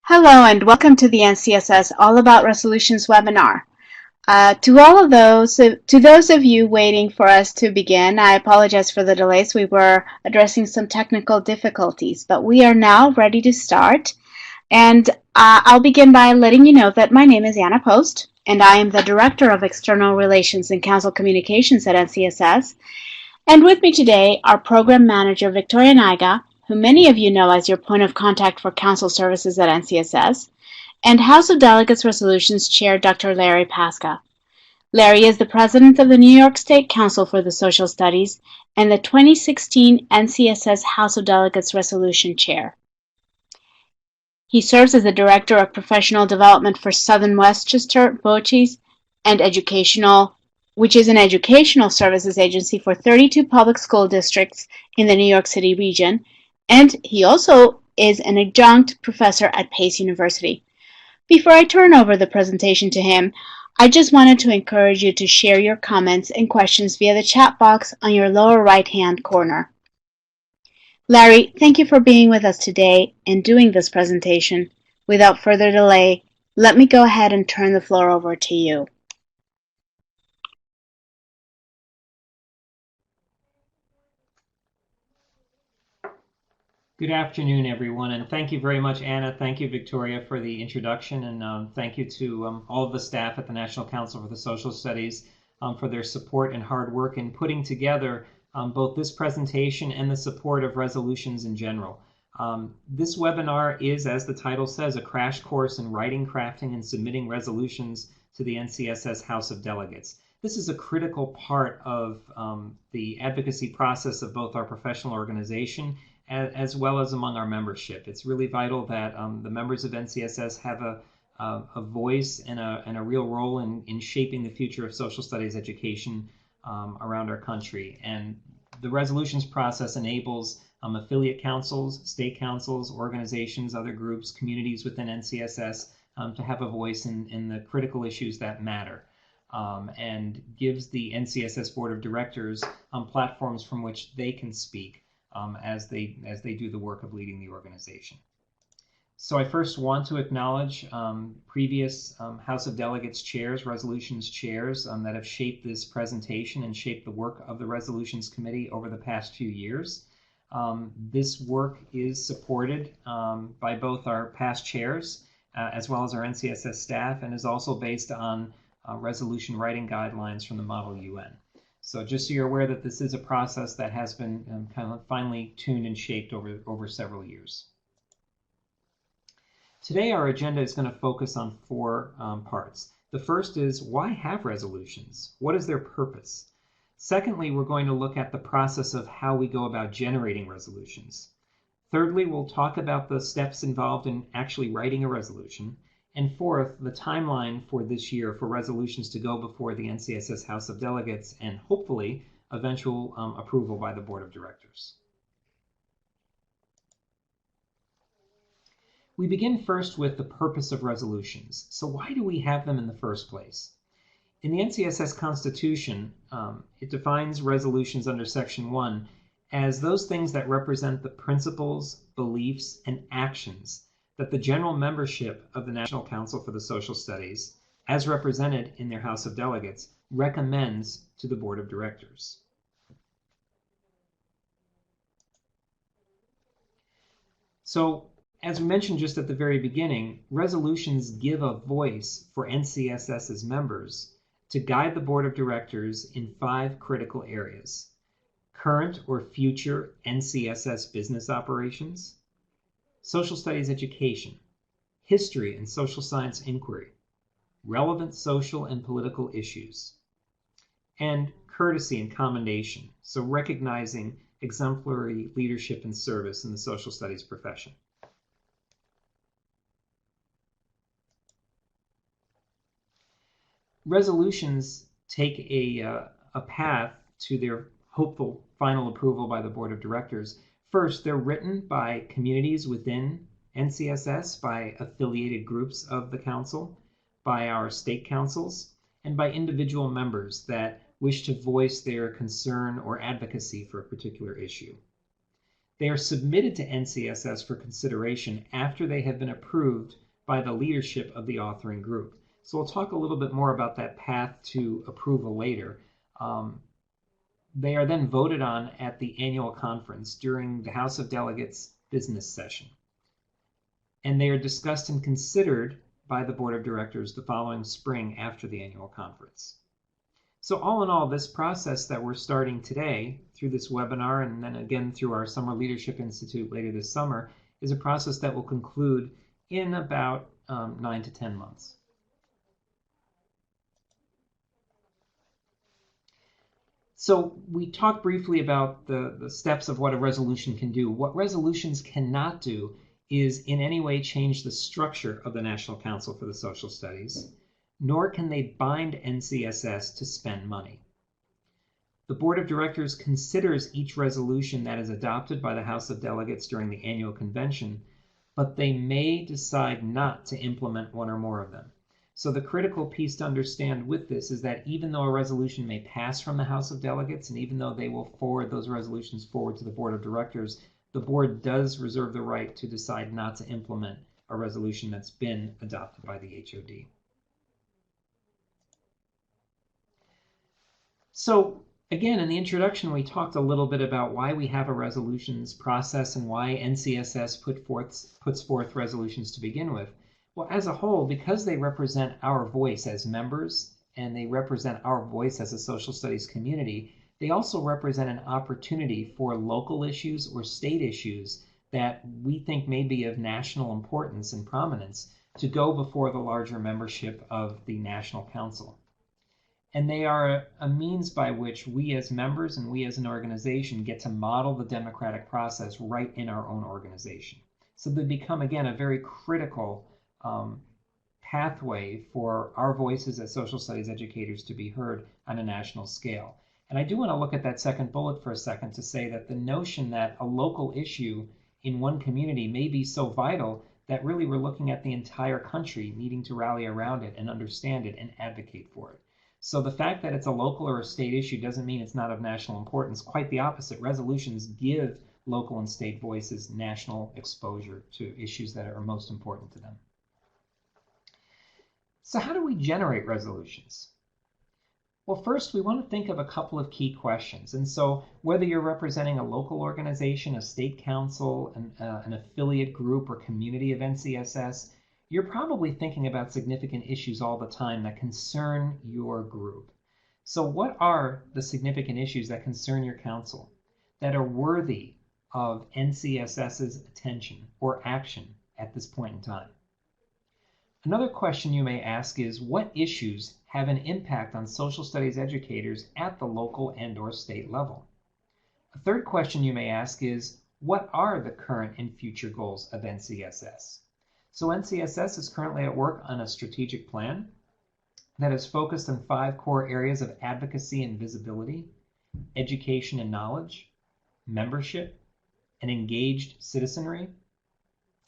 Hello and welcome to the NCSS All About Resolutions webinar. To those of you waiting for us to begin, I apologize for the delays. We were addressing some technical difficulties, but we are now ready to start. And I'll begin by letting you know that my name is Anna Post, and I am the Director of External Relations and Council Communications at NCSS. And with me today are Program Manager Victoria Naiga, who many of you know as your point of contact for Council Services at NCSS, and House of Delegates Resolutions Chair Dr. Larry Paska. Larry is the President of the New York State Council for the Social Studies and the 2016 NCSS House of Delegates Resolution Chair. He serves as the Director of Professional Development for Southern Westchester, Boches, and which is an educational services agency for 32 public school districts in the New York City region, and he also is an adjunct professor at Pace University. Before I turn over the presentation to him, I just wanted to encourage you to share your comments and questions via the chat box on your lower right-hand corner. Larry, thank you for being with us today and doing this presentation. Without further delay, let me go ahead and turn the floor over to you. Good afternoon, everyone, and thank you very much, Anna. Thank you, Victoria, for the introduction, and thank you to all of the staff at the National Council for the Social Studies for their support and hard work in putting together both this presentation and the support of resolutions in general. This webinar is, as the title says, a crash course in writing, crafting, and submitting resolutions to the NCSS House of Delegates. This is a critical part of the advocacy process of both our professional organization as well as among our membership. It's really vital that the members of NCSS have a voice and a real role in shaping the future of social studies education around our country. And the resolutions process enables affiliate councils, state councils, organizations, other groups, communities within NCSS to have a voice in the critical issues that matter. And gives the NCSS Board of Directors platforms from which they can speak as they do the work of leading the organization. So I first want to acknowledge previous House of Delegates chairs, resolutions chairs that have shaped this presentation and shaped the work of the Resolutions Committee over the past few years. This work is supported by both our past chairs as well as our NCSS staff, and is also based on resolution writing guidelines from the Model UN. So just so you're aware that this is a process that has been kind of finely tuned and shaped over several years. Today our agenda is going to focus on four parts. The first is, why have resolutions? What is their purpose? Secondly, we're going to look at the process of how we go about generating resolutions. Thirdly, we'll talk about the steps involved in actually writing a resolution. And fourth, the timeline for this year for resolutions to go before the NCSS House of Delegates and hopefully eventual approval by the Board of Directors. We begin first with the purpose of resolutions. So why do we have them in the first place? In the NCSS Constitution, it defines resolutions under Section 1 as those things that represent the principles, beliefs, and actions that the general membership of the National Council for the Social Studies, as represented in their House of Delegates, recommends to the Board of Directors. So, as we mentioned just at the very beginning, resolutions give a voice for NCSS's members to guide the Board of Directors in 5 critical areas: current or future NCSS business operations, social studies education, history and social science inquiry, relevant social and political issues, and courtesy and commendation, so recognizing exemplary leadership and service in the social studies profession. Resolutions take a path to their hopeful final approval by the Board of Directors. First, they're written by communities within NCSS, by affiliated groups of the Council, by our state councils, and by individual members that wish to voice their concern or advocacy for a particular issue. They are submitted to NCSS for consideration after they have been approved by the leadership of the authoring group. So we'll talk a little bit more about that path to approval later. They are then voted on at the annual conference during the House of Delegates business session. And they are discussed and considered by the Board of Directors the following spring after the annual conference. So all in all, this process that we're starting today through this webinar and then again through our Summer Leadership Institute later this summer is a process that will conclude in about 9 to 10 months. So we talked briefly about the steps of what a resolution can do. What resolutions cannot do is in any way change the structure of the National Council for the Social Studies, nor can they bind NCSS to spend money. The Board of Directors considers each resolution that is adopted by the House of Delegates during the annual convention, but they may decide not to implement one or more of them. So the critical piece to understand with this is that even though a resolution may pass from the House of Delegates, and even though they will forward those resolutions forward to the Board of Directors, the board does reserve the right to decide not to implement a resolution that's been adopted by the HOD. So again, in the introduction, we talked a little bit about why we have a resolutions process and why NCSS puts forth resolutions to begin with. Well, as a whole, because they represent our voice as members and they represent our voice as a social studies community, they also represent an opportunity for local issues or state issues that we think may be of national importance and prominence to go before the larger membership of the National Council. And they are a means by which we as members and we as an organization get to model the democratic process right in our own organization. So they become, again, a very critical pathway for our voices as social studies educators to be heard on a national scale. And I do want to look at that second bullet for a second to say that the notion that a local issue in one community may be so vital that really we're looking at the entire country needing to rally around it and understand it and advocate for it. So the fact that it's a local or a state issue doesn't mean it's not of national importance. Quite the opposite. Resolutions give local and state voices national exposure to issues that are most important to them. So how do we generate resolutions? Well, first, we want to think of a couple of key questions. And so whether you're representing a local organization, a state council, an affiliate group, or community of NCSS, you're probably thinking about significant issues all the time that concern your group. So what are the significant issues that concern your council that are worthy of NCSS's attention or action at this point in time? Another question you may ask is, what issues have an impact on social studies educators at the local and/or state level? A third question you may ask is, what are the current and future goals of NCSS? So NCSS is currently at work on a strategic plan that is focused on 5 core areas of advocacy and visibility, education and knowledge, membership, an engaged citizenry,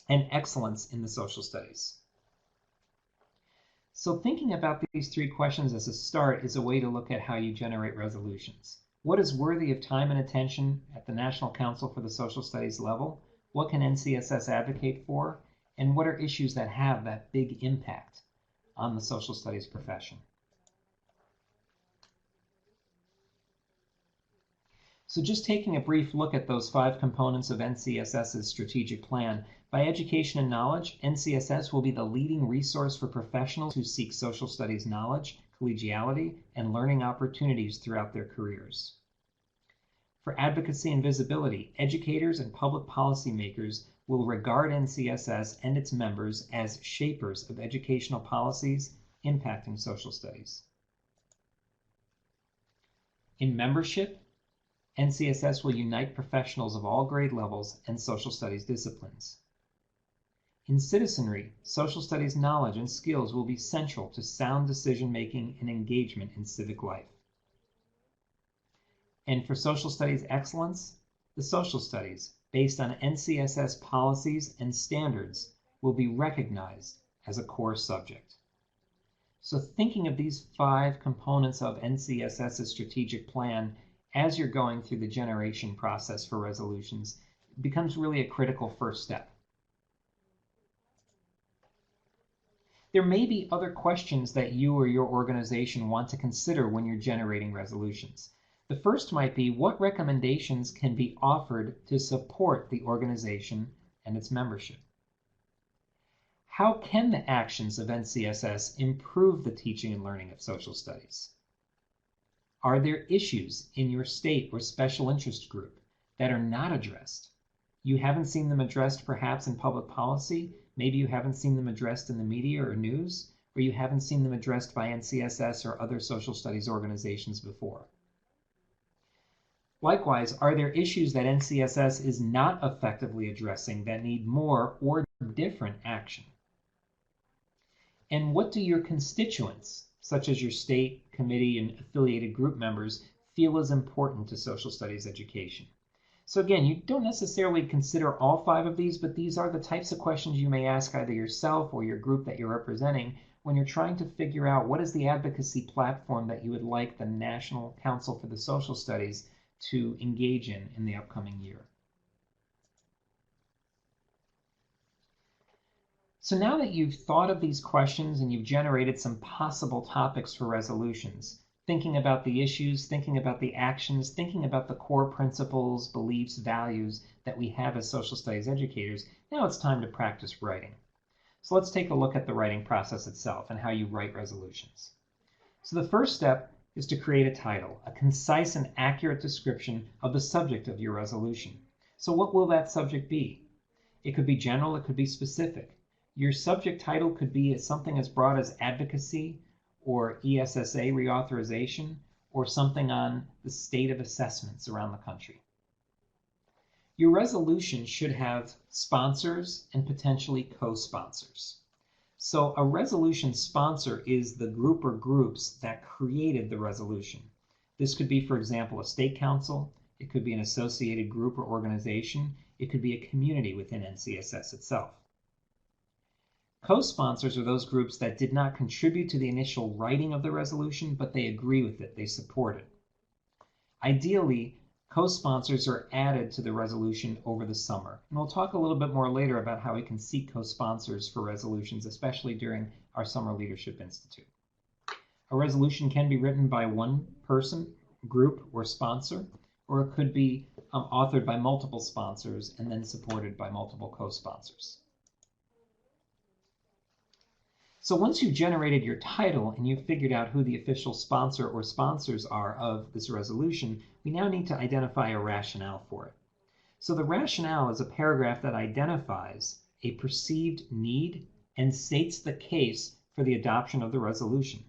and excellence in the social studies. So thinking about these 3 questions as a start is a way to look at how you generate resolutions. What is worthy of time and attention at the National Council for the Social Studies level? What can NCSS advocate for? And what are issues that have that big impact on the social studies profession? So just taking a brief look at those 5 components of NCSS's strategic plan, by education and knowledge, NCSS will be the leading resource for professionals who seek social studies knowledge, collegiality, and learning opportunities throughout their careers. For advocacy and visibility, educators and public policymakers will regard NCSS and its members as shapers of educational policies impacting social studies. In membership, NCSS will unite professionals of all grade levels and social studies disciplines. In citizenry, social studies knowledge and skills will be central to sound decision-making and engagement in civic life. And for social studies excellence, the social studies, based on NCSS policies and standards, will be recognized as a core subject. So thinking of these 5 components of NCSS's strategic plan as you're going through the generation process for resolutions, becomes really a critical first step. There may be other questions that you or your organization want to consider when you're generating resolutions. The first might be, what recommendations can be offered to support the organization and its membership? How can the actions of NCSS improve the teaching and learning of social studies? Are there issues in your state or special interest group that are not addressed? You haven't seen them addressed perhaps in public policy. Maybe you haven't seen them addressed in the media or news, or you haven't seen them addressed by NCSS or other social studies organizations before. Likewise, are there issues that NCSS is not effectively addressing that need more or different action? And what do your constituents, such as your state, committee, and affiliated group members, feel is important to social studies education? So again, you don't necessarily consider all 5 of these, but these are the types of questions you may ask either yourself or your group that you're representing when you're trying to figure out what is the advocacy platform that you would like the National Council for the Social Studies to engage in the upcoming year. So now that you've thought of these questions and you've generated some possible topics for resolutions, thinking about the issues, thinking about the actions, thinking about the core principles, beliefs, values that we have as social studies educators, now it's time to practice writing. So let's take a look at the writing process itself and how you write resolutions. So the first step is to create a title, a concise and accurate description of the subject of your resolution. So what will that subject be? It could be general, it could be specific. Your subject title could be something as broad as advocacy, or ESSA reauthorization, or something on the state of assessments around the country. Your resolution should have sponsors and potentially co-sponsors. So a resolution sponsor is the group or groups that created the resolution. This could be, for example, a state council. It could be an associated group or organization. It could be a community within NCSS itself. Co-sponsors are those groups that did not contribute to the initial writing of the resolution, but they agree with it, they support it. Ideally, co-sponsors are added to the resolution over the summer. And we'll talk a little bit more later about how we can seek co-sponsors for resolutions, especially during our Summer Leadership Institute. A resolution can be written by one person, group, or sponsor, or it could be authored by multiple sponsors and then supported by multiple co-sponsors. So once you've generated your title and you've figured out who the official sponsor or sponsors are of this resolution, we now need to identify a rationale for it. So the rationale is a paragraph that identifies a perceived need and states the case for the adoption of the resolution,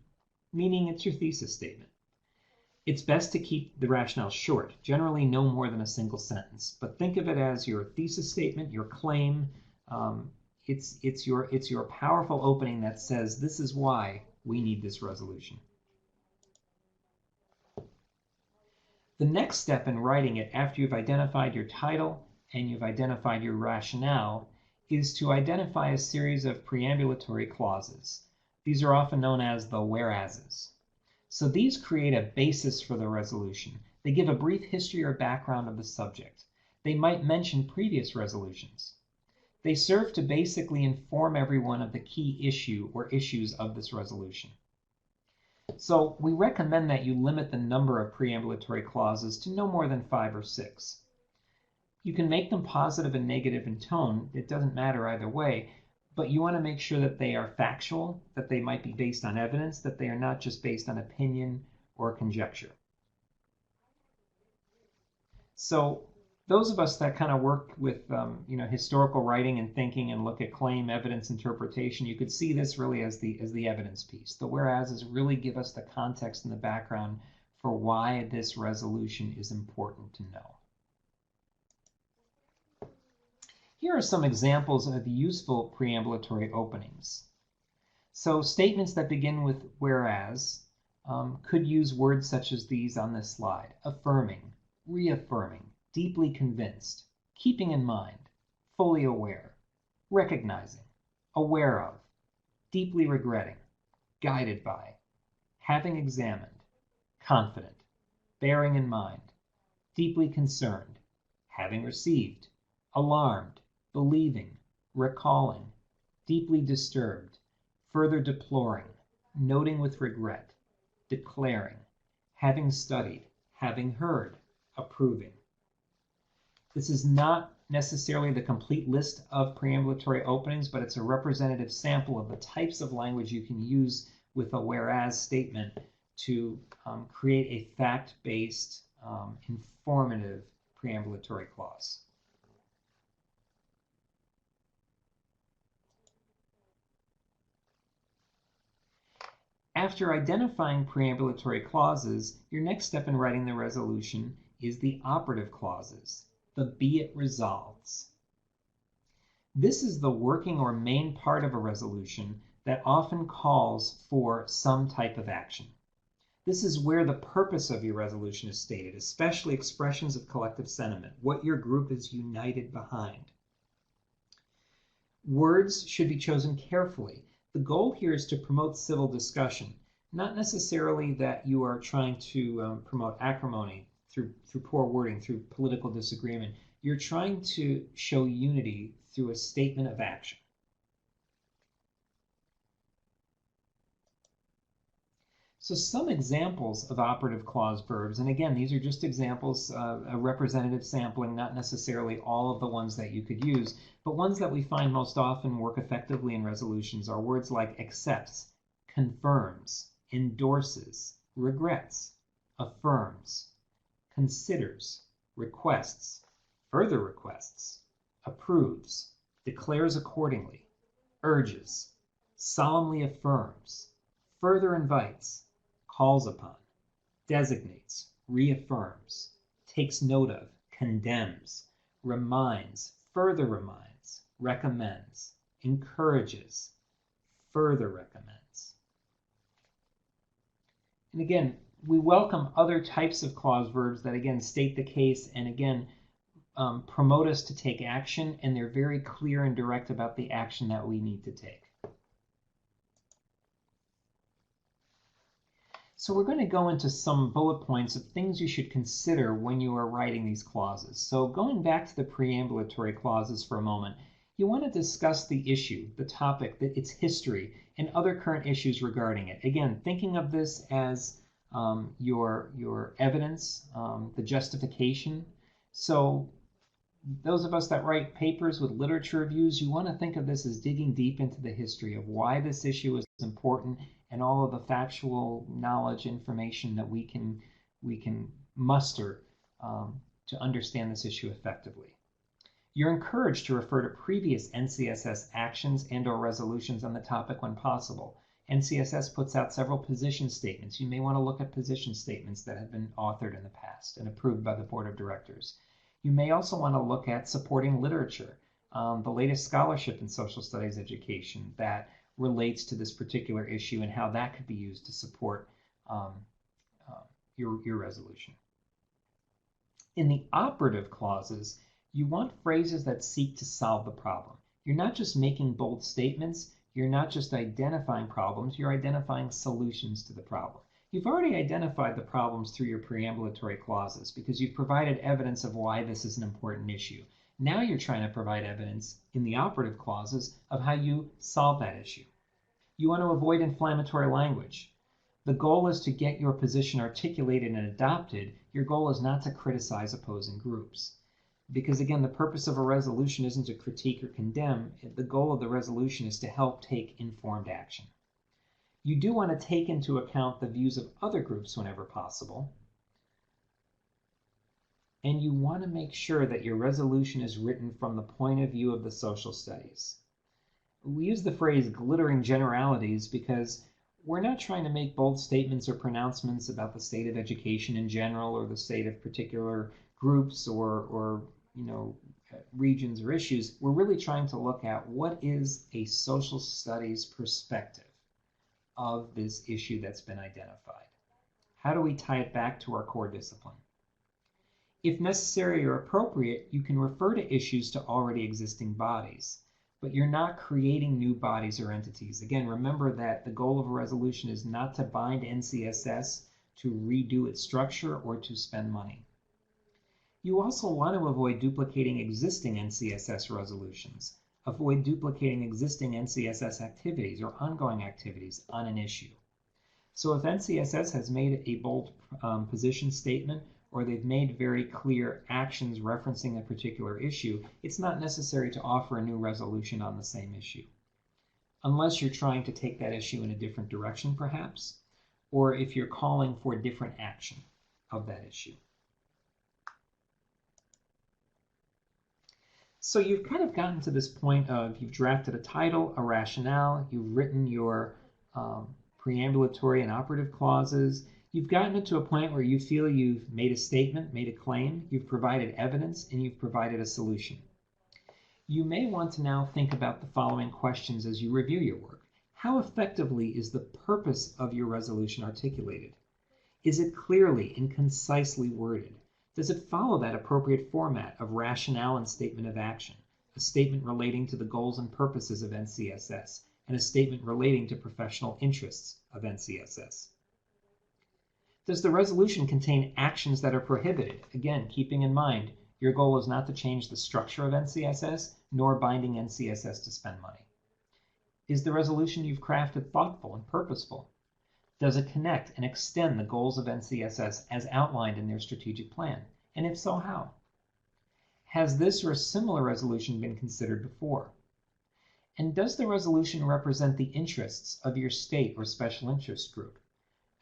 meaning it's your thesis statement. It's best to keep the rationale short, generally no more than a single sentence, but think of it as your thesis statement, your claim. It's your powerful opening that says this is why we need this resolution. The next step in writing it, after you've identified your title and you've identified your rationale, is to identify a series of preambulatory clauses. These are often known as the whereases. So these create a basis for the resolution. They give a brief history or background of the subject. They might mention previous resolutions. They serve to basically inform everyone of the key issue or issues of this resolution. So we recommend that you limit the number of preambulatory clauses to no more than 5 or 6. You can make them positive and negative in tone. It doesn't matter either way, but you want to make sure that they are factual, that they might be based on evidence, that they are not just based on opinion or conjecture. So those of us that kind of work with historical writing and thinking and look at claim, evidence, interpretation, you could see this really as the evidence piece. The whereases really give us the context and the background for why this resolution is important to know. Here are some examples of useful preambulatory openings. So statements that begin with whereas could use words such as these on this slide: affirming, reaffirming, deeply convinced, keeping in mind, fully aware, recognizing, aware of, deeply regretting, guided by, having examined, confident, bearing in mind, deeply concerned, having received, alarmed, believing, recalling, deeply disturbed, further deploring, noting with regret, declaring, having studied, having heard, approving. This is not necessarily the complete list of preambulatory openings, but it's a representative sample of the types of language you can use with a whereas statement to create a fact-based, informative preambulatory clause. After identifying preambulatory clauses, your next step in writing the resolution is the operative clauses, the be it resolves. This is the working or main part of a resolution that often calls for some type of action. This is where the purpose of your resolution is stated, especially expressions of collective sentiment, what your group is united behind. Words should be chosen carefully. The goal here is to promote civil discussion, not necessarily that you are trying to promote acrimony through poor wording, through political disagreement. You're trying to show unity through a statement of action. So some examples of operative clause verbs, and again, these are just examples, a representative sampling, not necessarily all of the ones that you could use, but ones that we find most often work effectively in resolutions are words like accepts, confirms, endorses, regrets, affirms, considers, requests, further requests, approves, declares accordingly, urges, solemnly affirms, further invites, calls upon, designates, reaffirms, takes note of, condemns, reminds, further reminds, recommends, encourages, further recommends. And again, we welcome other types of clause verbs that again state the case and again promote us to take action, and they're very clear and direct about the action that we need to take. So we're going to go into some bullet points of things you should consider when you are writing these clauses. So going back to the preambulatory clauses for a moment, you want to discuss the issue, the topic, its history, and other current issues regarding it. Again, thinking of this as your evidence, the justification. So those of us that write papers with literature reviews, you want to think of this as digging deep into the history of why this issue is important and all of the factual knowledge, information that we can muster to understand this issue effectively. You're encouraged to refer to previous NCSS actions and/or resolutions on the topic when possible. NCSS puts out several position statements. You may want to look at position statements that have been authored in the past and approved by the Board of Directors. You may also want to look at supporting literature, the latest scholarship in social studies education that relates to this particular issue and how that could be used to support your resolution. In the operative clauses, you want phrases that seek to solve the problem. You're not just making bold statements, you're not just identifying problems, you're identifying solutions to the problem. You've already identified the problems through your preambulatory clauses because you've provided evidence of why this is an important issue. Now you're trying to provide evidence in the operative clauses of how you solve that issue. You want to avoid inflammatory language. The goal is to get your position articulated and adopted. Your goal is not to criticize opposing groups. Because again, the purpose of a resolution isn't to critique or condemn. The goal of the resolution is to help take informed action. You do want to take into account the views of other groups whenever possible. And you want to make sure that your resolution is written from the point of view of the social studies. We use the phrase glittering generalities because we're not trying to make bold statements or pronouncements about the state of education in general or the state of particular groups or regions or issues. We're really trying to look at what is a social studies perspective of this issue that's been identified. How do we tie it back to our core discipline? If necessary or appropriate, you can refer to issues to already existing bodies, but you're not creating new bodies or entities. Again, remember that the goal of a resolution is not to bind NCSS to redo its structure or to spend money. You also want to avoid duplicating existing NCSS resolutions. Avoid duplicating existing NCSS activities or ongoing activities on an issue. So if NCSS has made a bold position statement, or they've made very clear actions referencing a particular issue, it's not necessary to offer a new resolution on the same issue. Unless you're trying to take that issue in a different direction, perhaps, or if you're calling for different action of that issue. So you've kind of gotten to this point of you've drafted a title, a rationale, you've written your preambulatory and operative clauses. You've gotten it to a point where you feel you've made a statement, made a claim, you've provided evidence, and you've provided a solution. You may want to now think about the following questions as you review your work. How effectively is the purpose of your resolution articulated? Is it clearly and concisely worded? Does it follow that appropriate format of rationale and statement of action, a statement relating to the goals and purposes of NCSS, and a statement relating to professional interests of NCSS? Does the resolution contain actions that are prohibited? Again, keeping in mind, your goal is not to change the structure of NCSS, nor binding NCSS to spend money. Is the resolution you've crafted thoughtful and purposeful? Does it connect and extend the goals of NCSS as outlined in their strategic plan? And if so, how? Has this or a similar resolution been considered before? And does the resolution represent the interests of your state or special interest group?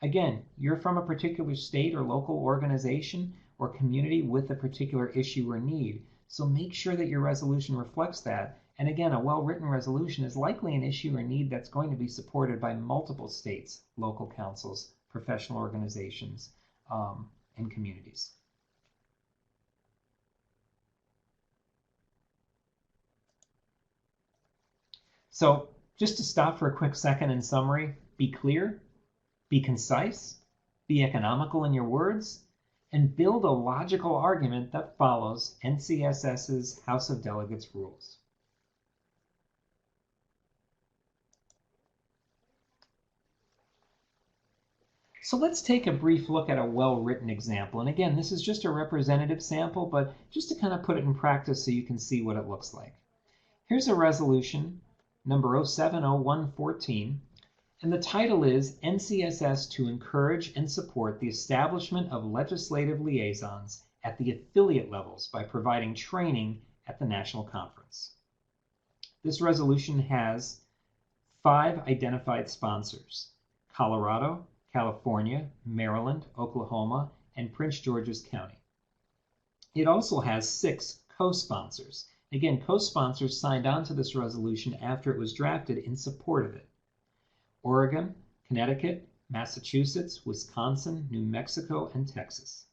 Again, you're from a particular state or local organization or community with a particular issue or need, so make sure that your resolution reflects that. And again, a well-written resolution is likely an issue or need that's going to be supported by multiple states, local councils, professional organizations, and communities. So just to stop for a quick second in summary, be clear, be concise, be economical in your words, and build a logical argument that follows NCSS's House of Delegates rules. So let's take a brief look at a well-written example. And again, this is just a representative sample, but just to kind of put it in practice so you can see what it looks like. Here's a resolution, number 070114, and the title is NCSS to encourage and support the establishment of legislative liaisons at the affiliate levels by providing training at the national conference. This resolution has 5 identified sponsors: Colorado, California, Maryland, Oklahoma, and Prince George's County. It also has 6 co-sponsors. Again, co-sponsors signed on to this resolution after it was drafted in support of it: Oregon, Connecticut, Massachusetts, Wisconsin, New Mexico, and Texas.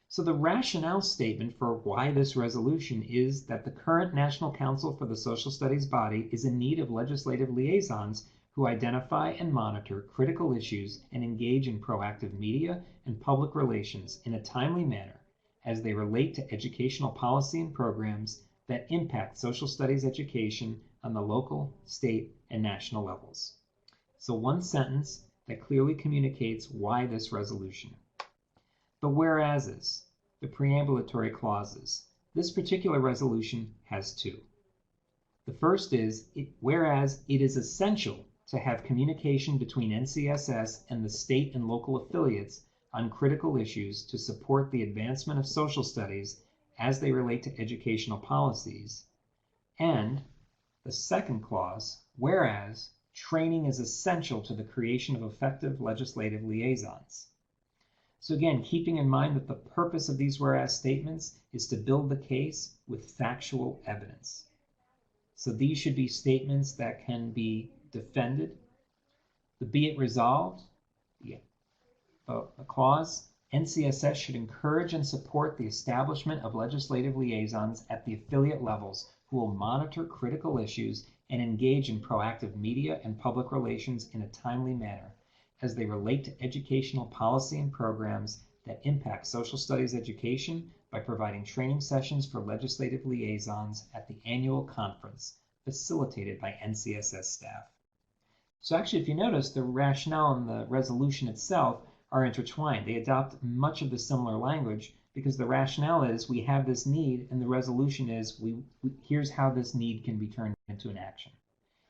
So the rationale statement for why this resolution is that the current National Council for the Social Studies body is in need of legislative liaisons who identify and monitor critical issues and engage in proactive media and public relations in a timely manner as they relate to educational policy and programs that impact social studies education on the local, state, and national levels. So one sentence that clearly communicates why this resolution. The whereases, the preambulatory clauses. This particular resolution has 2. The first is, whereas it is essential to have communication between NCSS and the state and local affiliates on critical issues to support the advancement of social studies as they relate to educational policies. And the second clause, whereas training is essential to the creation of effective legislative liaisons. So again, keeping in mind that the purpose of these whereas statements is to build the case with factual evidence. So these should be statements that can be defended. The be it resolved, a clause, NCSS should encourage and support the establishment of legislative liaisons at the affiliate levels who will monitor critical issues and engage in proactive media and public relations in a timely manner as they relate to educational policy and programs that impact social studies education by providing training sessions for legislative liaisons at the annual conference facilitated by NCSS staff. So actually, if you notice, the rationale and the resolution itself are intertwined. They adopt much of the similar language, because the rationale is we have this need, and the resolution is here's how this need can be turned into an action,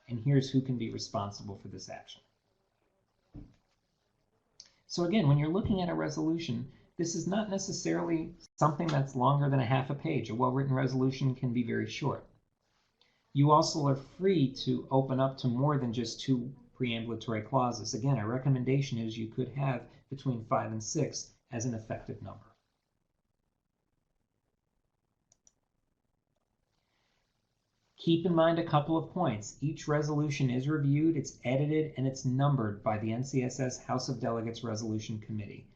and here's who can be responsible for this action. So again, when you're looking at a resolution, this is not necessarily something that's longer than a half a page. A well-written resolution can be very short. You also are free to open up to more than just 2 preambulatory clauses. Again, our recommendation is you could have between 5 and 6 as an effective number. Keep in mind a couple of points. Each resolution is reviewed, it's edited, and it's numbered by the NCSS House of Delegates Resolution Committee.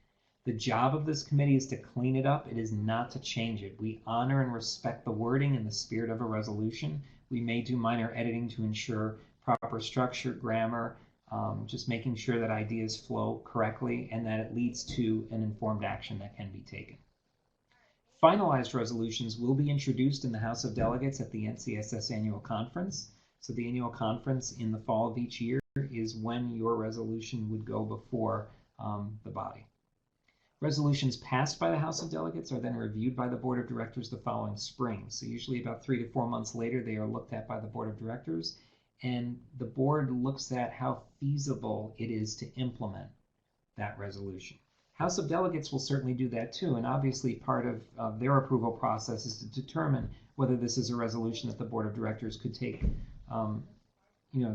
The job of this committee is to clean it up. It is not to change it. We honor and respect the wording and the spirit of a resolution. We may do minor editing to ensure proper structure, grammar, just making sure that ideas flow correctly and that it leads to an informed action that can be taken. Finalized resolutions will be introduced in the House of Delegates at the NCSS Annual Conference. So the annual conference in the fall of each year is when your resolution would go before the body. Resolutions passed by the House of Delegates are then reviewed by the Board of Directors the following spring. So usually about 3 to 4 months later, they are looked at by the Board of Directors, and the board looks at how feasible it is to implement that resolution. House of Delegates will certainly do that too, and obviously part of their approval process is to determine whether this is a resolution that the Board of Directors could take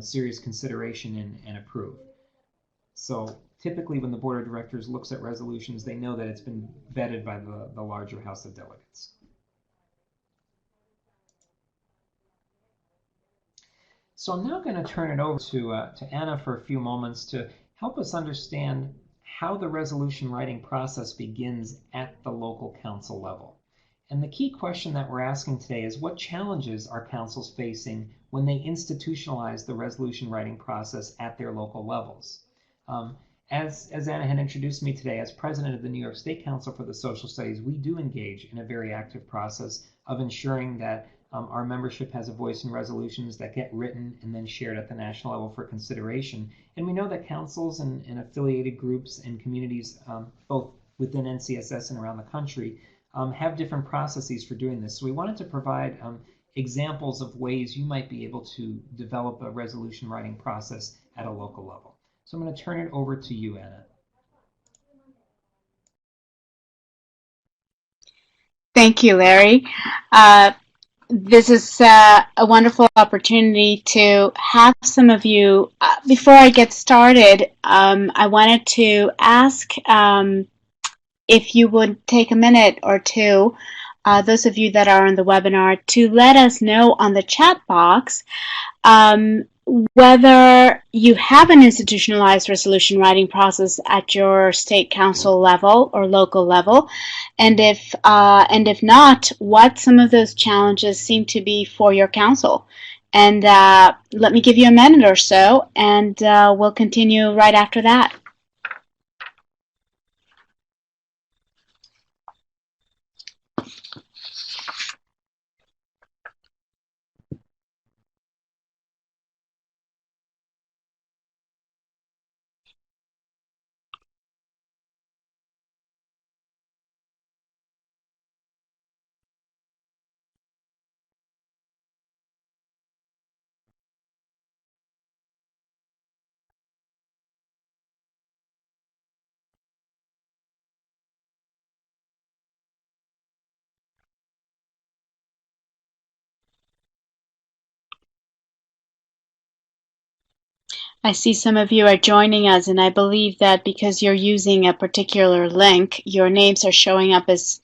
serious consideration and approve. So typically when the Board of Directors looks at resolutions, they know that it's been vetted by the larger House of Delegates. So I'm now going to turn it over to Anna for a few moments to help us understand how the resolution writing process begins at the local council level. And the key question that we're asking today is, what challenges are councils facing when they institutionalize the resolution writing process at their local levels? As Anna had introduced me today, as president of the New York State Council for the Social Studies, we do engage in a very active process of ensuring that our membership has a voice in resolutions that get written and then shared at the national level for consideration. And we know that councils and affiliated groups and communities, both within NCSS and around the country, have different processes for doing this. So we wanted to provide examples of ways you might be able to develop a resolution writing process at a local level. So I'm going to turn it over to you, Anna. Thank you, Larry. This is a wonderful opportunity to have some of you. Before I get started, I wanted to ask if you would take a minute or two, those of you that are on the webinar, to let us know on the chat box whether you have an institutionalized resolution writing process at your state council level or local level, and if not, what some of those challenges seem to be for your council. And let me give you a minute or so, and we'll continue right after that. I see some of you are joining us, and I believe that because you're using a particular link, your names are showing up as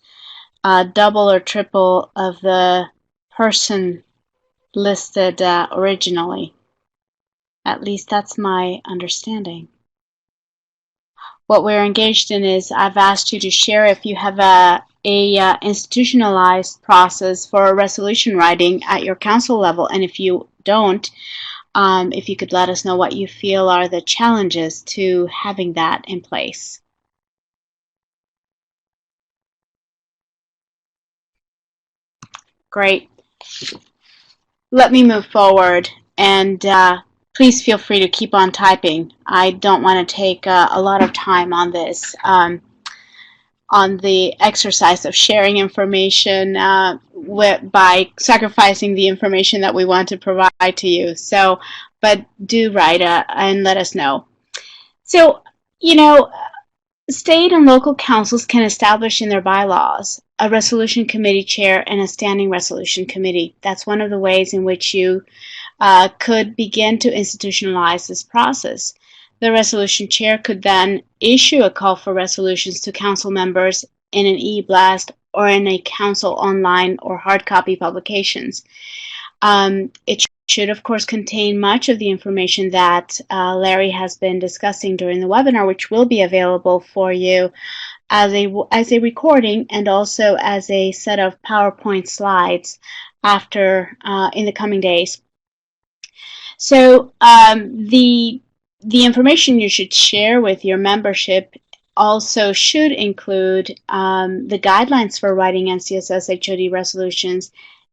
double or triple of the person listed originally. At least that's my understanding. What we're engaged in is, I've asked you to share if you have a institutionalized process for resolution writing at your council level, and if you don't, if you could let us know what you feel are the challenges to having that in place. Great. Let me move forward, and please feel free to keep on typing. I don't want to take a lot of time on this. on the exercise of sharing information by sacrificing the information that we want to provide to you. So, but do write and let us know. So, you know, state and local councils can establish in their bylaws a resolution committee chair and a standing resolution committee. That's one of the ways in which you could begin to institutionalize this process. The resolution chair could then issue a call for resolutions to council members in an e-blast or in a council online or hard copy publications. It should, of course, contain much of the information that Larry has been discussing during the webinar, which will be available for you as a recording and also as a set of PowerPoint slides after in the coming days. So the information you should share with your membership also should include the guidelines for writing NCSS HOD resolutions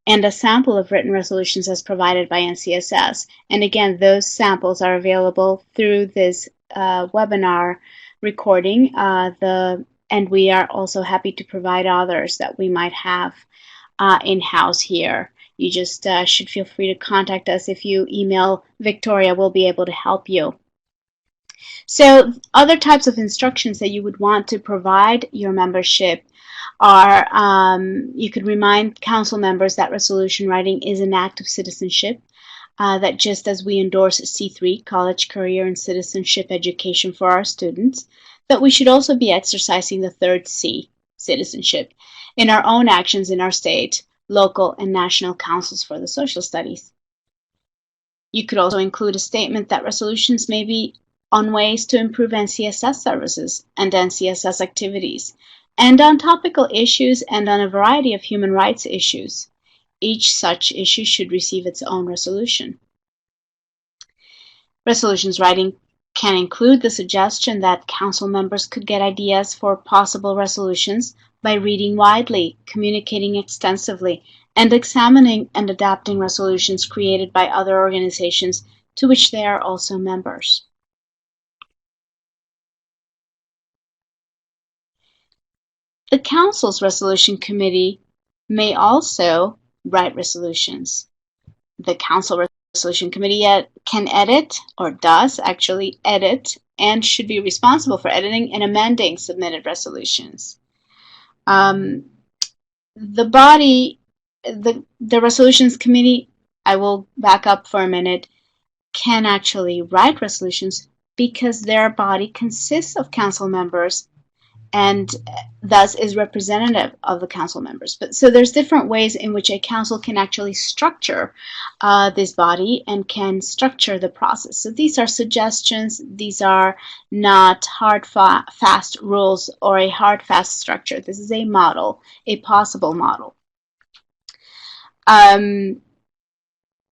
and a sample of written resolutions as provided by NCSS. And again, those samples are available through this webinar recording, and we are also happy to provide others that we might have in-house here. You just should feel free to contact us. If you email Victoria, we'll be able to help you. So other types of instructions that you would want to provide your membership are you could remind council members that resolution writing is an act of citizenship, that just as we endorse C3, college, career, and citizenship education for our students, that we should also be exercising the third C, citizenship, in our own actions in our state, local, and national councils for the social studies. You could also include a statement that resolutions may be on ways to improve NCSS services and NCSS activities, and on topical issues and on a variety of human rights issues. Each such issue should receive its own resolution. Resolutions writing can include the suggestion that council members could get ideas for possible resolutions by reading widely, communicating extensively, and examining and adapting resolutions created by other organizations to which they are also members. The Council's Resolution Committee may also write resolutions. The Council Resolution Committee can edit, or does actually edit, and should be responsible for editing and amending submitted resolutions. The Resolutions Committee, I will back up for a minute, can actually write resolutions because their body consists of council members and thus is representative of the council members. But so there's different ways in which a council can actually structure this body and can structure the process. So these are suggestions. These are not hard, fast rules or a hard, fast structure. This is a model, a possible model.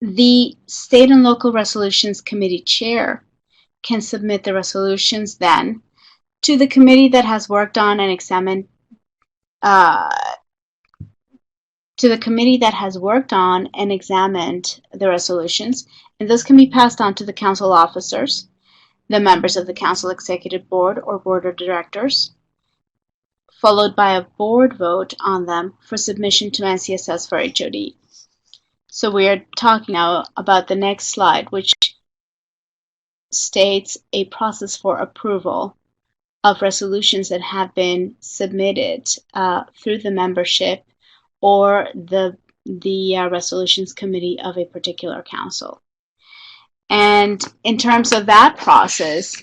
The State and Local Resolutions Committee chair can submit the resolutions then to the committee that has worked on and examined the resolutions, and those can be passed on to the council officers, the members of the council executive board or board of directors, followed by a board vote on them for submission to NCSS for HOD. So we are talking now about the next slide, which states a process for approval of resolutions that have been submitted through the membership or the resolutions committee of a particular council. And in terms of that process,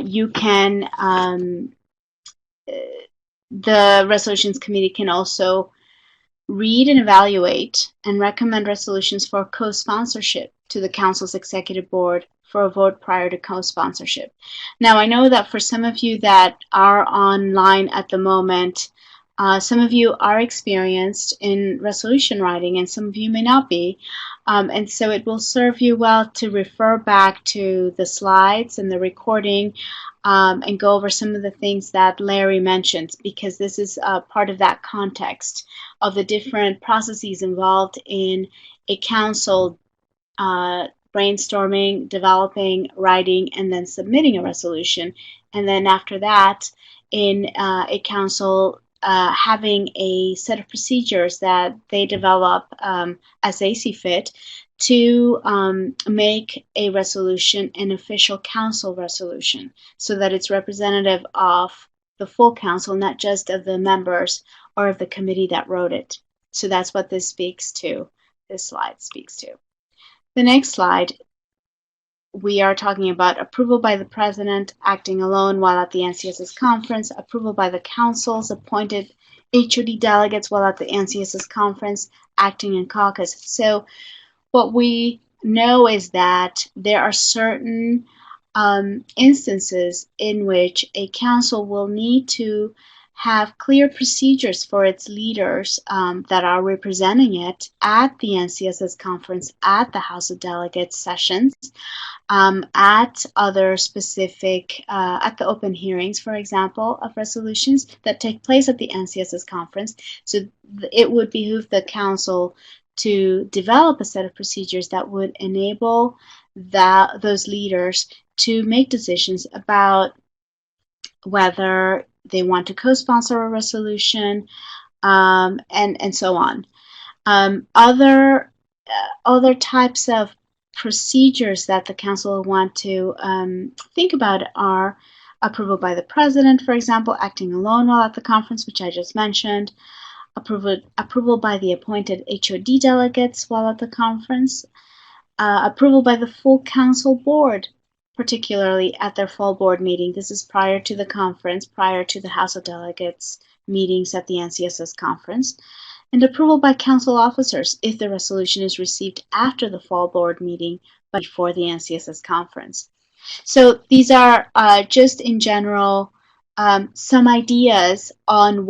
you can, the resolutions committee can also read and evaluate and recommend resolutions for co-sponsorship to the council's executive board for a vote prior to co-sponsorship. Now, I know that for some of you that are online at the moment, some of you are experienced in resolution writing and some of you may not be. And so it will serve you well to refer back to the slides and the recording and go over some of the things that Larry mentioned, because this is part of that context of the different processes involved in a council brainstorming, developing, writing, and then submitting a resolution. And then after that, in a council having a set of procedures that they develop as they see fit to make a resolution an official council resolution so that it's representative of the full council, not just of the members or of the committee that wrote it. So that's what this speaks to. This slide speaks to. The next slide, we are talking about approval by the president acting alone while at the NCSS conference, approval by the council's appointed HOD delegates while at the NCSS conference, acting in caucus. So what we know is that there are certain instances in which a council will need to have clear procedures for its leaders that are representing it at the NCSS conference, at the House of Delegates sessions, at other specific, at the open hearings, for example, of resolutions that take place at the NCSS conference. So it would behoove the council to develop a set of procedures that would enable those leaders to make decisions about whether they want to co-sponsor a resolution, and so on. Other types of procedures that the council will want to think about are approval by the president, for example, acting alone while at the conference, which I just mentioned, approval by the appointed HOD delegates while at the conference, approval by the full council board, particularly at their fall board meeting. This is prior to the conference, prior to the House of Delegates meetings at the NCSS conference, and approval by council officers if the resolution is received after the fall board meeting but before the NCSS conference. So these are just in general some ideas on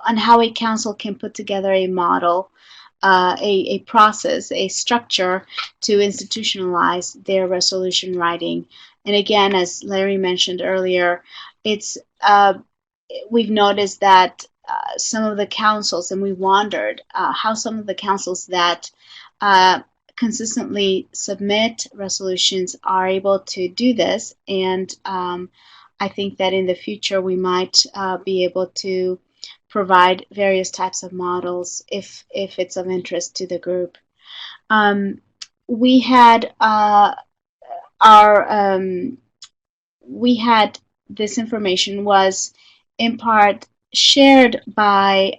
on how a council can put together a model, a process, a structure to institutionalize their resolution writing. And again, as Larry mentioned earlier, it's we've noticed that some of the councils, and we wondered how some of the councils that consistently submit resolutions are able to do this. And I think that in the future we might be able to provide various types of models if it's of interest to the group. We had this information was in part shared by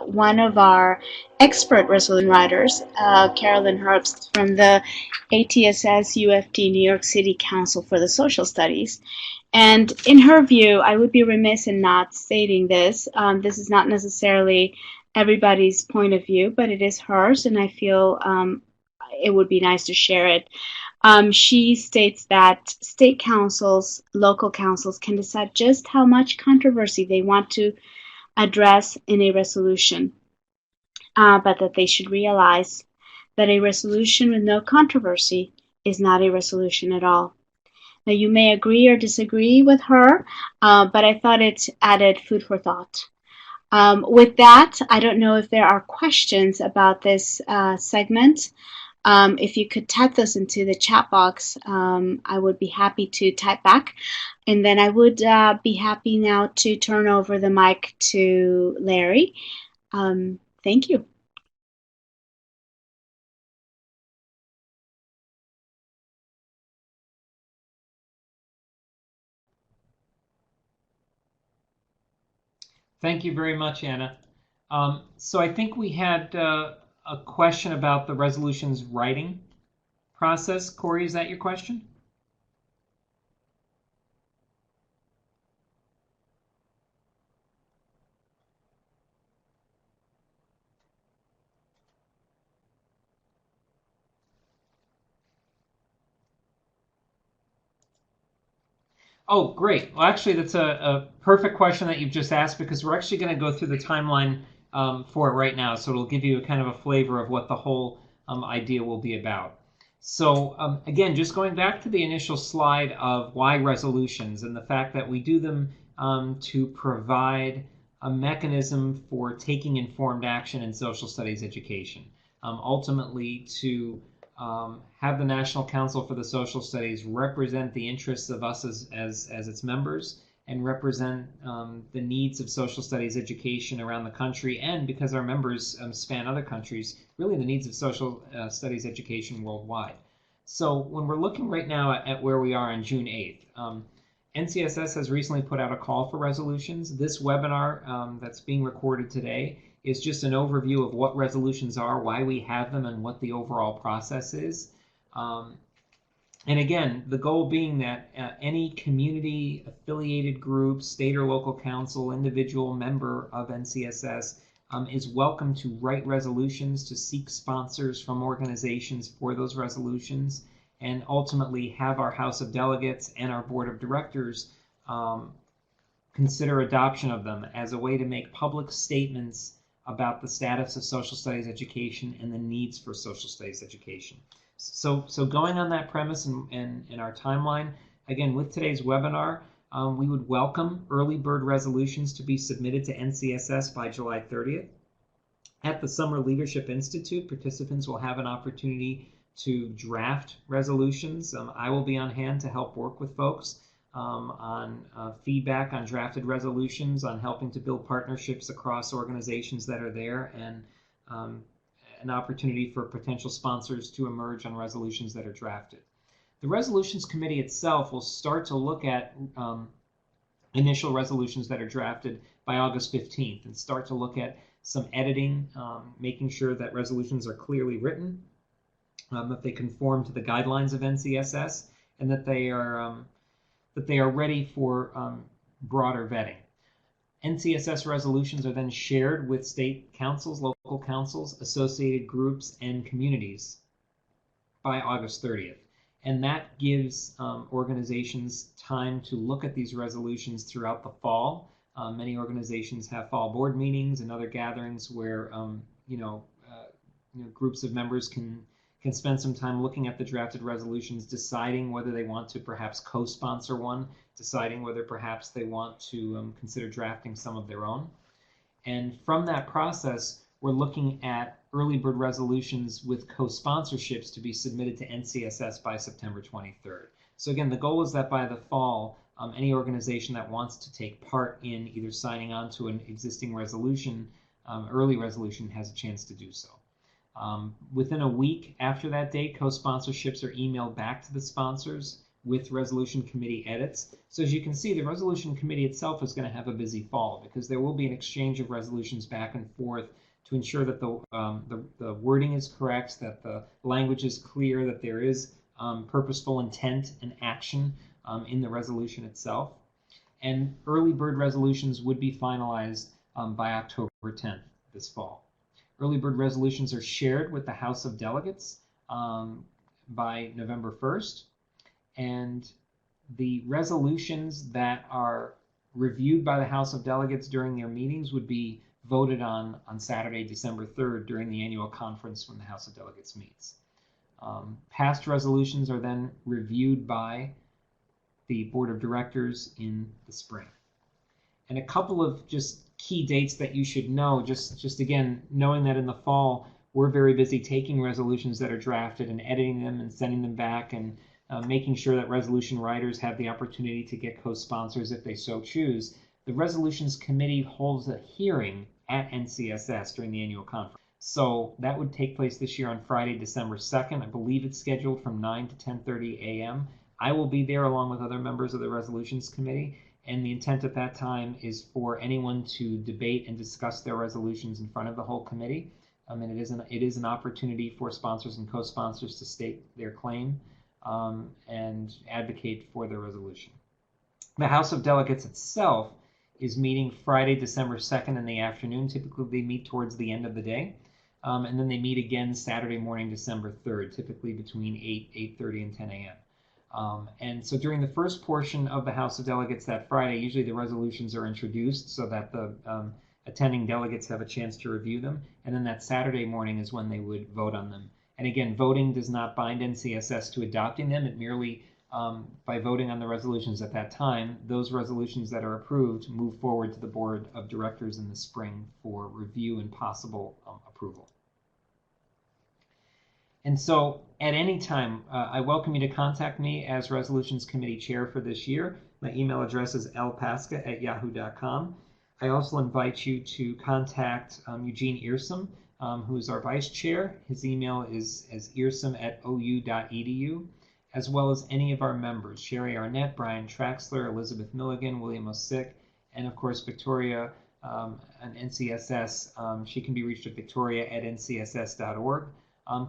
one of our expert resolution writers, Carolyn Herbst from the ATSS UFT New York City Council for the Social Studies. And in her view, I would be remiss in not stating this. This is not necessarily everybody's point of view, but it is hers, and I feel it would be nice to share it. She states that state councils, local councils can decide just how much controversy they want to address in a resolution, but that they should realize that a resolution with no controversy is not a resolution at all. Now, you may agree or disagree with her, but I thought it added food for thought. With that, I don't know if there are questions about this segment. If you could type those into the chat box, I would be happy to type back. And then I would be happy now to turn over the mic to Larry. Thank you. Thank you very much, Anna. So I think we had a question about the resolution's writing process. Corey, is that your question? Oh, great. Well, actually, that's a perfect question that you've just asked, because we're actually going to go through the timeline for it right now. So it'll give you a kind of a flavor of what the whole idea will be about. So again, just going back to the initial slide of why resolutions and the fact that we do them to provide a mechanism for taking informed action in social studies education, ultimately to have the National Council for the Social Studies represent the interests of us as its members, and represent the needs of social studies education around the country, and because our members span other countries, really the needs of social studies education worldwide. So when we're looking right now at where we are on June 8th, NCSS has recently put out a call for resolutions. This webinar that's being recorded today is just an overview of what resolutions are, why we have them, and what the overall process is. And again, the goal being that any community affiliated group, state or local council, individual member of NCSS is welcome to write resolutions, to seek sponsors from organizations for those resolutions, and ultimately have our House of Delegates and our Board of Directors consider adoption of them as a way to make public statements about the status of social studies education and the needs for social studies education. So going on that premise and our timeline, again, with today's webinar, we would welcome early bird resolutions to be submitted to NCSS by July 30th. At the Summer Leadership Institute, participants will have an opportunity to draft resolutions. I will be on hand to help work with folks on feedback on drafted resolutions, on helping to build partnerships across organizations that are there, and an opportunity for potential sponsors to emerge on resolutions that are drafted. The Resolutions Committee itself will start to look at initial resolutions that are drafted by August 15th and start to look at some editing, making sure that resolutions are clearly written, that they conform to the guidelines of NCSS, and that they are ready for broader vetting. NCSS resolutions are then shared with state councils, local councils, associated groups, and communities by August 30th. And that gives organizations time to look at these resolutions throughout the fall. Many organizations have fall board meetings and other gatherings where groups of members can spend some time looking at the drafted resolutions, deciding whether they want to perhaps co-sponsor one, deciding whether perhaps they want to consider drafting some of their own. And from that process, we're looking at early bird resolutions with co-sponsorships to be submitted to NCSS by September 23rd. So again, the goal is that by the fall, any organization that wants to take part in either signing on to an existing resolution, early resolution, has a chance to do so. Within a week after that date, co-sponsorships are emailed back to the sponsors with resolution committee edits. So as you can see, the resolution committee itself is going to have a busy fall because there will be an exchange of resolutions back and forth to ensure that the wording is correct, that the language is clear, that there is purposeful intent and action in the resolution itself. And early bird resolutions would be finalized by October 10th this fall. Early bird resolutions are shared with the House of Delegates by November 1st, and the resolutions that are reviewed by the House of Delegates during their meetings would be voted on Saturday, December 3rd during the annual conference when the House of Delegates meets. Past resolutions are then reviewed by the Board of Directors in the spring. And a couple of just key dates that you should know, just again, knowing that in the fall, we're very busy taking resolutions that are drafted and editing them and sending them back, and making sure that resolution writers have the opportunity to get co-sponsors if they so choose. The Resolutions Committee holds a hearing at NCSS during the annual conference. So that would take place this year on Friday, December 2nd. I believe it's scheduled from 9 to 10:30 a.m. I will be there along with other members of the Resolutions Committee. And the intent at that time is for anyone to debate and discuss their resolutions in front of the whole committee. And it is an opportunity for sponsors and co-sponsors to state their claim and advocate for their resolution. The House of Delegates itself is meeting Friday, December 2nd in the afternoon. Typically, they meet towards the end of the day. And then they meet again Saturday morning, December 3rd, typically between 8:30 and 10 a.m. And so during the first portion of the House of Delegates that Friday, usually the resolutions are introduced so that the attending delegates have a chance to review them. And then that Saturday morning is when they would vote on them. And again, voting does not bind NCSS to adopting them. It merely, by voting on the resolutions at that time, those resolutions that are approved move forward to the Board of Directors in the spring for review and possible approval. And so at any time, I welcome you to contact me as Resolutions Committee Chair for this year. My email address is lpaska@yahoo.com. I also invite you to contact Eugene Earsom, who is our Vice Chair. His email is earsom@ou.edu, as well as any of our members, Sherry Arnett, Brian Traxler, Elizabeth Milligan, William Osick, and of course Victoria and NCSS. She can be reached at victoria@ncss.org.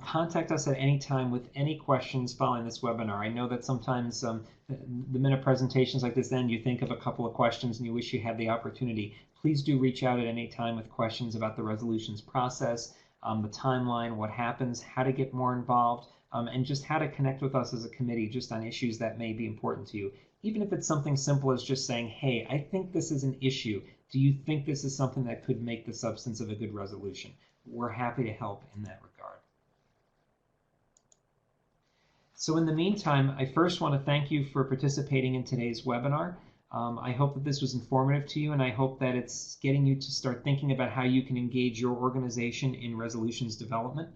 Contact us at any time with any questions following this webinar. I know that sometimes the minute presentations like this end, you think of a couple of questions and you wish you had the opportunity. Please do reach out at any time with questions about the resolutions process, the timeline, what happens, how to get more involved, and just how to connect with us as a committee just on issues that may be important to you. Even if it's something simple as just saying, hey, I think this is an issue. Do you think this is something that could make the substance of a good resolution? We're happy to help in that regard. So in the meantime, I first want to thank you for participating in today's webinar. I hope that this was informative to you, and I hope that it's getting you to start thinking about how you can engage your organization in resolutions development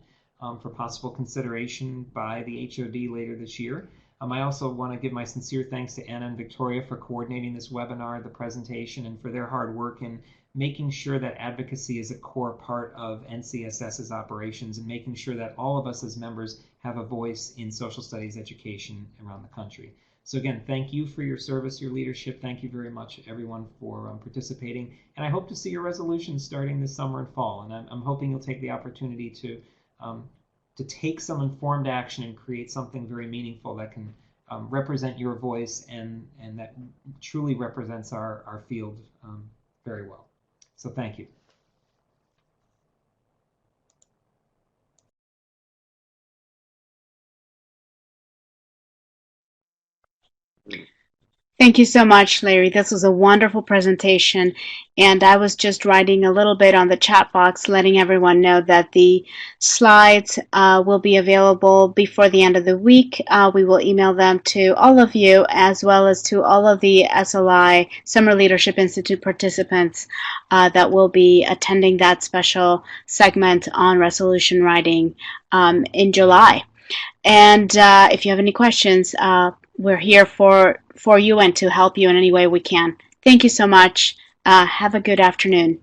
for possible consideration by the HOD later this year. I also want to give my sincere thanks to Anna and Victoria for coordinating this webinar, the presentation, and for their hard work in making sure that advocacy is a core part of NCSS's operations and making sure that all of us as members have a voice in social studies education around the country. So again, thank you for your service, your leadership. Thank you very much, everyone, for participating. And I hope to see your resolutions starting this summer and fall. And I'm hoping you'll take the opportunity to take some informed action and create something very meaningful that can represent your voice and that truly represents our field very well. So thank you. Thank you so much, Larry. This was a wonderful presentation. And I was just writing a little bit on the chat box, letting everyone know that the slides will be available before the end of the week. We will email them to all of you, as well as to all of the SLI, Summer Leadership Institute participants that will be attending that special segment on resolution writing in July. And if you have any questions, we're here for you and to help you in any way we can. Thank you so much. Have a good afternoon.